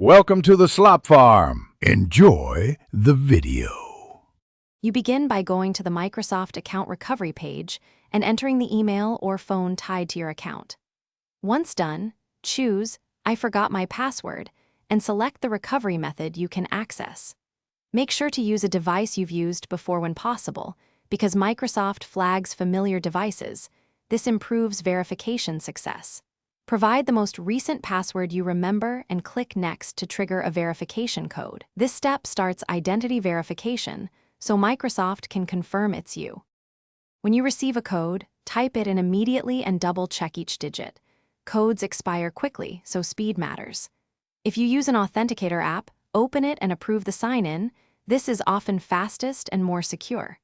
Welcome to the Slop Farm. Enjoy the video. You begin by going to the Microsoft account recovery page and entering the email or phone tied to your account. Once done, choose I forgot my password and select the recovery method you can access. Make sure to use a device you've used before when possible, because Microsoft flags familiar devices. This improves verification success. Provide the most recent password you remember and click Next to trigger a verification code. This step starts identity verification, so Microsoft can confirm it's you. When you receive a code, type it in immediately and double-check each digit. Codes expire quickly, so speed matters. If you use an authenticator app, open it and approve the sign-in. This is often fastest and more secure.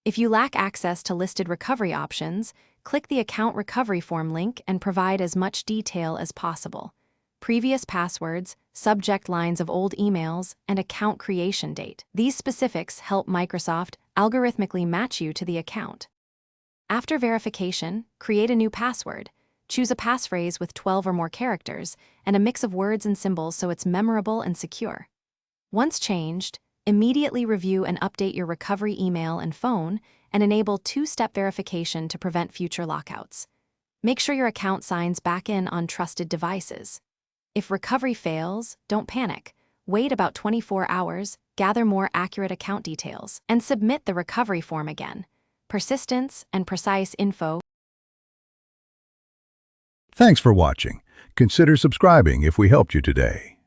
If you lack access to listed recovery options, click the Account Recovery Form link and provide as much detail as possible. Previous passwords, subject lines of old emails, and account creation date. These specifics help Microsoft algorithmically match you to the account. After verification, create a new password. Choose a passphrase with 12 or more characters and a mix of words and symbols so it's memorable and secure. Once changed, immediately review and update your recovery email and phone and enable two-step verification to prevent future lockouts. Make sure your account signs back in on trusted devices. If recovery fails, don't panic. Wait about 24 hours, gather more accurate account details, and submit the recovery form again. Persistence and precise info. Thanks for watching. Consider subscribing if we helped you today.